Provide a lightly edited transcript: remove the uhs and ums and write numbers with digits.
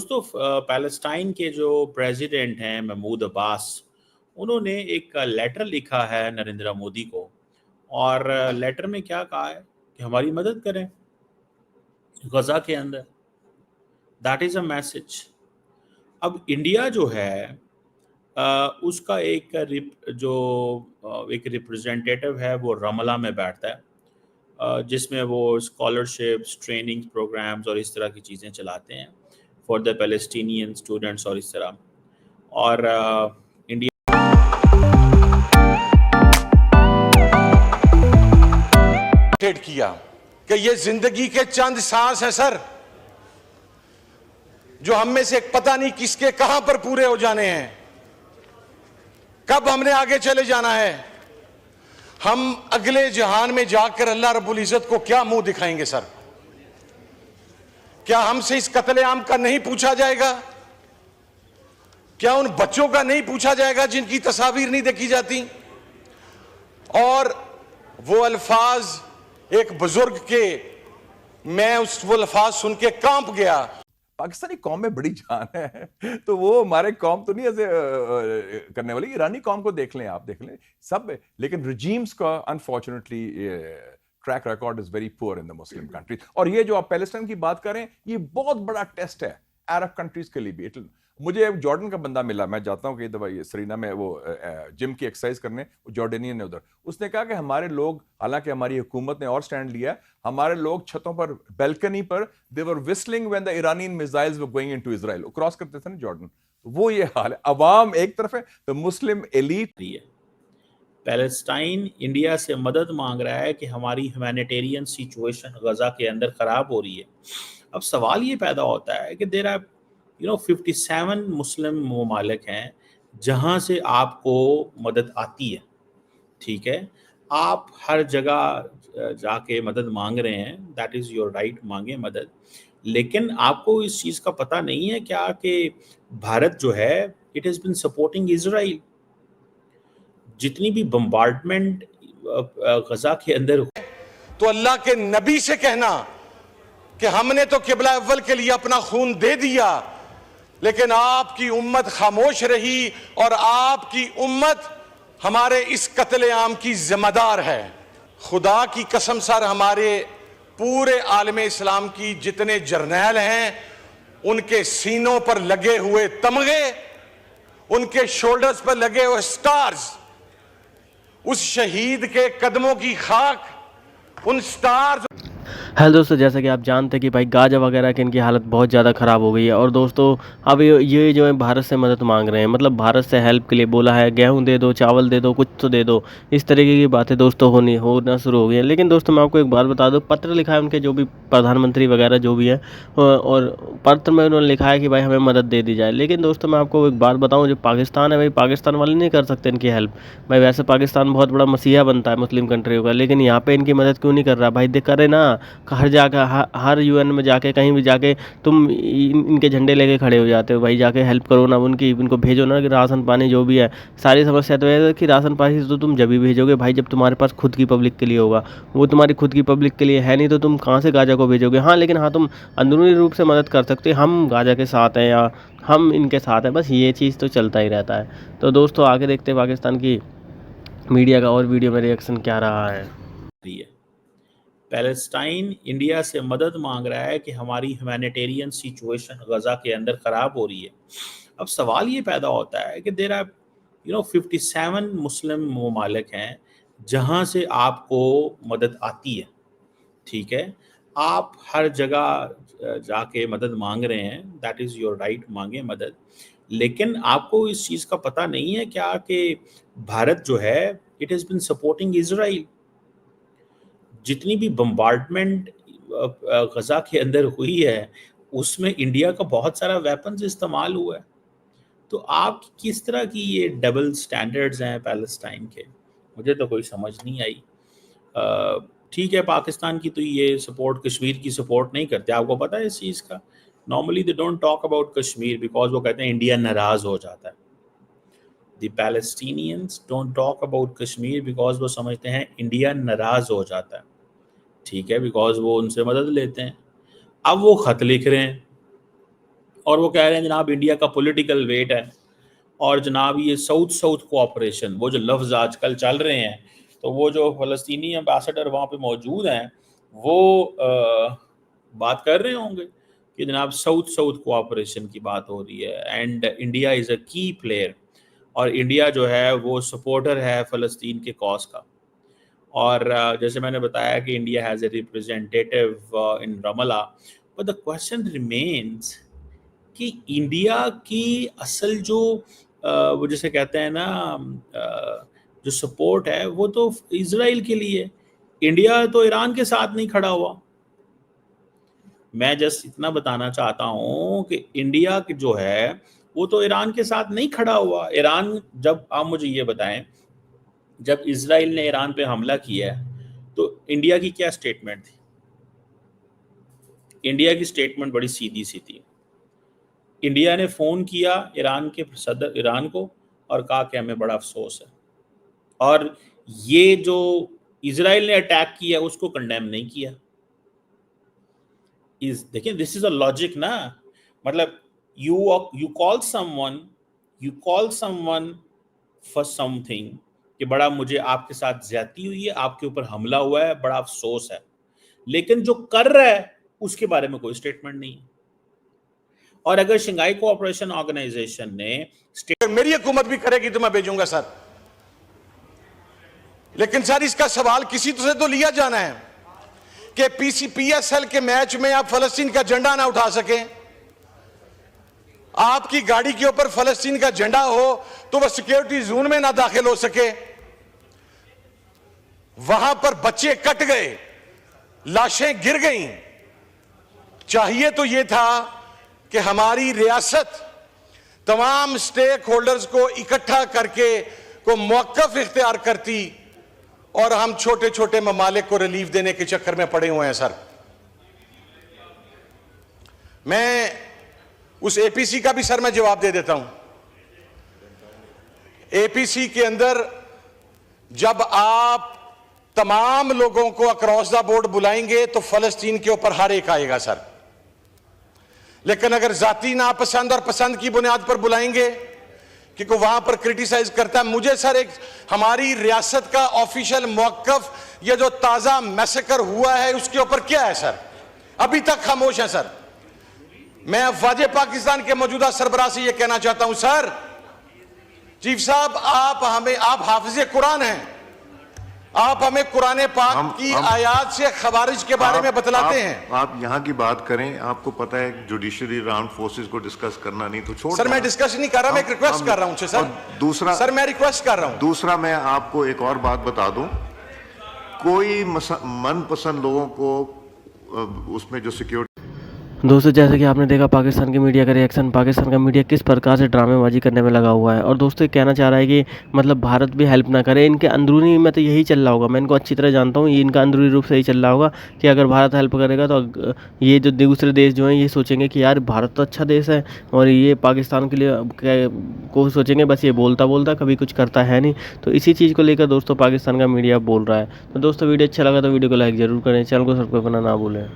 दोस्तों पैलेस्टाइन के जो प्रेसिडेंट हैं महमूद अब्बास, उन्होंने एक लेटर लिखा है नरेंद्र मोदी को। और लेटर में क्या कहा है कि हमारी मदद करें गजा के अंदर। That is a message. अब इंडिया जो है उसका एक रिप्रेजेंटेटिव है, वो रमला में बैठता है, जिसमें वो स्कॉलरशिप्स, ट्रेनिंग प्रोग्राम्स और इस तरह की चीज़ें चलाते हैं फॉर द पैलेस्टीनियन स्टूडेंट्स और इस तरह। और इंडिया किया कि ये जिंदगी के चंद सांस हैं सर, जो हम में से पता नहीं किसके कहां पर पूरे हो जाने हैं, कब हमने आगे चले जाना है। हम अगले जहान में जाकर अल्लाह रब्बुल इज्जत को क्या मुंह दिखाएंगे सर? क्या हमसे इस कत्लेआम का नहीं पूछा जाएगा? क्या उन बच्चों का नहीं पूछा जाएगा जिनकी तस्वीर नहीं देखी जाती? और वो अल्फाज एक बुजुर्ग के, मैं वो अल्फाज सुन के कांप गया। पाकिस्तानी कौम में बड़ी जान है, तो वो हमारे कौम तो नहीं ऐसे करने वाली। ईरानी कौम को देख लें, आप देख लें सब, लेकिन रिजीम्स का unfortunately track record is very poor in the Muslim countries. और ये जो आप पैलेस्टाइन की बात करें, ये बहुत बड़ा टेस्ट है अरब कंट्रीज के लिए भी। मुझे जॉर्डन का बंदा मिला, मैं जाता हूँ कई दफा सरीना में वो जिम की एक्सरसाइज करने, जॉर्डेनियन है उधर। उसने कहा कि हमारे लोग, हालांकि हमारी हुकूमत ने और स्टैंड लिया है, हमारे लोग छतों पर, बैल्कनी पर, they were whistling when the Iranian missiles were going into Israel. Cross करते थे ना जॉर्डन। वो ये हाल है, अवाम एक तरफ है, तो मुस्लिम एलीट। पैलेस्टाइन इंडिया से मदद मांग रहा है कि हमारी ह्यूमैनिटेरियन सिचुएशन गजा के अंदर ख़राब हो रही है। अब सवाल ये पैदा होता है कि देर आर 57 मुस्लिम ममालिक हैं जहाँ से आपको मदद आती है, ठीक है। आप हर जगह जाके मदद मांग रहे हैं, दैट इज़ योर राइट, मांगे मदद। लेकिन आपको इस चीज़ का पता नहीं है क्या कि भारत जो है, it has been supporting Israel. जितनी भी बम्बार्डमेंट गजा के अंदर, तो अल्लाह के नबी से कहना कि हमने तो किबला अव्वल के लिए अपना खून दे दिया, लेकिन आपकी उम्मत खामोश रही और आपकी उम्मत हमारे इस कत्लेआम की जिम्मेदार है। खुदा की कसम सर, हमारे पूरे आलम इस्लाम की जितने जर्नैल हैं, उनके सीनों पर लगे हुए तमगे, उनके शोल्डर्स पर लगे हुए स्टार्स, उस शहीद के कदमों की खाक, उन स्टार्स। हेलो दोस्तों, जैसा कि आप जानते हैं कि भाई गाजा वगैरह की इनकी हालत बहुत ज़्यादा ख़राब हो गई है। और दोस्तों अब ये जो है भारत से मदद मांग रहे हैं, मतलब भारत से हेल्प के लिए बोला है, गेहूं दे दो, चावल दे दो, कुछ तो दे दो। इस तरीके की बातें दोस्तों होना शुरू हो गई हैं। लेकिन दोस्तों मैं आपको एक बात बता दूं, पत्र लिखा है उनके जो भी प्रधानमंत्री वगैरह जो भी है, और पत्र में उन्होंने लिखा है कि भाई हमें मदद दे दी जाए। लेकिन दोस्तों मैं आपको एक बात बताऊँ, जो पाकिस्तान है भाई, पाकिस्तान वाले नहीं कर सकते इनकी हेल्प। भाई वैसे पाकिस्तान बहुत बड़ा मसीहा बनता है मुस्लिम कंट्रियों का, लेकिन यहाँ पर इनकी मदद क्यों नहीं कर रहा भाई? करे ना, हर जगह, हर यूएन में जाके, कहीं भी जाके तुम इनके झंडे लेके खड़े हो जाते हो। भाई जाके हेल्प करो ना उनकी, इनको भेजो ना कि राशन पानी जो भी है। सारी समस्या तो है कि राशन पानी तो तुम जब भी भेजोगे भाई जब तुम्हारे पास खुद की पब्लिक के लिए होगा, वो तुम्हारी खुद की पब्लिक के लिए है नहीं, तो तुम कहाँ से गाजा को भेजोगे? हाँ, लेकिन हाँ, तुम अंदरूनी रूप से मदद कर सकते हो, हम गाजा के साथ हैं या हम इनके साथ हैं, बस ये चीज़ तो चलता ही रहता है। तो दोस्तों आगे देखते हैं पाकिस्तान की मीडिया का और वीडियो में रिएक्शन क्या रहा है। पैलेस्टाइन इंडिया से मदद मांग रहा है कि हमारी ह्यूमैनिटेरियन सिचुएशन गजा के अंदर ख़राब हो रही है। अब सवाल ये पैदा होता है कि देर आर 57 मुस्लिम ममालिक हैं जहाँ से आपको मदद आती है, ठीक है। आप हर जगह जाके मदद मांग रहे हैं, दैट इज़ योर राइट, मांगे मदद। लेकिन आपको इस चीज़ का पता नहीं है क्या कि भारत जो है, it has been supporting Israel. जितनी भी बम्बार्डमेंट गजा के अंदर हुई है, उसमें इंडिया का बहुत सारा वेपन्स इस्तेमाल हुआ है। तो आप किस तरह की ये डबल स्टैंडर्ड्स हैं पैलेस्टाइन के, मुझे तो कोई समझ नहीं आई। ठीक है, पाकिस्तान की तो ये सपोर्ट, कश्मीर की सपोर्ट नहीं करते, आपको पता है इस चीज़ का। Normally they don't talk about Kashmir because वो कहते हैं इंडिया नाराज़ हो जाता है। The Palestinians don't talk about Kashmir because वो समझते हैं इंडिया नाराज़ हो जाता है, ठीक है, बिकॉज वो उनसे मदद लेते हैं। अब वो ख़त लिख रहे हैं और वो कह रहे हैं जनाब इंडिया का पॉलिटिकल वेट है, और जनाब ये साउथ साउथ कोऑपरेशन, वो जो लफ्ज़ आजकल चल रहे हैं, तो वो जो फ़लस्तीनी एम्बेसडर वहाँ पे मौजूद हैं वो बात कर रहे होंगे कि जनाब साउथ साउथ कोऑपरेशन की बात हो रही है, एंड इंडिया इज़ अ की प्लेयर, और इंडिया जो है वो सपोर्टर है फ़लस्तीन के कॉज का। और जैसे मैंने बताया कि India has a representative in Ramallah, but the question remains कि इंडिया की असल जो वो जिसे कहते हैं ना जो सपोर्ट है वो तो इजराइल के लिए, इंडिया तो ईरान के साथ नहीं खड़ा हुआ। मैं जस्ट इतना बताना चाहता हूँ कि इंडिया जो है वो तो ईरान के साथ नहीं खड़ा हुआ। ईरान, जब आप मुझे ये बताएं, जब इजराइल ने ईरान पे हमला किया तो इंडिया की क्या स्टेटमेंट थी? इंडिया की स्टेटमेंट बड़ी सीधी सी थी। इंडिया ने फ़ोन किया ईरान के सदर ईरान को और कहा कि हमें बड़ा अफसोस है, और ये जो इजराइल ने अटैक किया उसको कंडेम नहीं किया। देखिए, दिस इज अ लॉजिक ना, मतलब you call someone for something कि बड़ा मुझे आपके साथ ज्यादती हुई है, आपके ऊपर हमला हुआ है, बड़ा अफसोस है, लेकिन जो कर रहा है उसके बारे में कोई स्टेटमेंट नहीं है। और अगर शंघाई कोऑपरेशन ऑर्गेनाइजेशन ने मेरी हुकूमत भी करेगी तो मैं भेजूंगा सर, लेकिन सर इसका सवाल किसी से तो लिया जाना है कि PSL के मैच में आप फलस्तीन का झंडा ना उठा सकें, आपकी गाड़ी के ऊपर फलस्तीन का झंडा हो तो वह सिक्योरिटी जोन में ना दाखिल हो सके, वहां पर बच्चे कट गए, लाशें गिर गईं। चाहिए तो यह था कि हमारी रियासत तमाम स्टेक होल्डर्स को इकट्ठा करके को मौक़िफ़ इख्तियार करती, और हम छोटे छोटे ममालिक को रिलीफ देने के चक्कर में पड़े हुए हैं सर। मैं उस APC का भी सर मैं जवाब दे देता हूं। APC के अंदर जब आप तमाम लोगों को अक्रॉस द बोर्ड बुलाएंगे तो फलस्तीन के ऊपर हर एक आएगा सर, लेकिन अगर जाती नापसंद और पसंद की बुनियाद पर बुलाएंगे कि कोई वहां पर क्रिटिसाइज करता है, मुझे सर एक हमारी रियासत का ऑफिशियल मौक़िफ़ ये जो ताजा मैसेकर हुआ है उसके ऊपर क्या है सर? अभी तक खामोश है सर। मैं अफ़वाज पाकिस्तान के मौजूदा सरबराह से यह कहना चाहता हूं, सर चीफ साहब आप हाफिज़े कुरान हैं, आप हमें कुरान पाक की आयात से खवारिज के बारे में बतलाते हैं। आप यहाँ की बात करें, आपको पता है जुडिशरी आर्म्ड फोर्सेस को डिस्कस करना नहीं तो छोड़ सर, मैं डिस्कस नहीं कर रहा, मैं एक रिक्वेस्ट कर रहा हूँ सर। दूसरा सर मैं रिक्वेस्ट कर रहा हूँ। दूसरा मैं आपको एक और बात बता दूं, कोई मनपसंद लोगों को उसमें जो सिक्योरिटी। दोस्तों जैसे कि आपने देखा पाकिस्तान की मीडिया का रिएक्शन, पाकिस्तान का मीडिया किस प्रकार से ड्रामेबाजी करने में लगा हुआ है। और दोस्तों ये कहना चाह रहा है कि मतलब भारत भी हेल्प ना करे, इनके अंदरूनी में तो यही चल रहा होगा, मैं इनको अच्छी तरह जानता हूँ, ये इनका अंदरूनी रूप से यही चल रहा होगा कि अगर भारत हेल्प करेगा तो ये जो दूसरे देश जो हैं ये सोचेंगे कि यार भारत तो अच्छा देश है, और ये पाकिस्तान के लिए को सोचेंगे बस ये बोलता कभी कुछ करता है नहीं। तो इसी चीज़ को लेकर दोस्तों पाकिस्तान का मीडिया बोल रहा है। तो दोस्तों वीडियो अच्छा लगा तो वीडियो को लाइक ज़रूर करें, चैनल को सब्सक्राइब करना ना भूलें।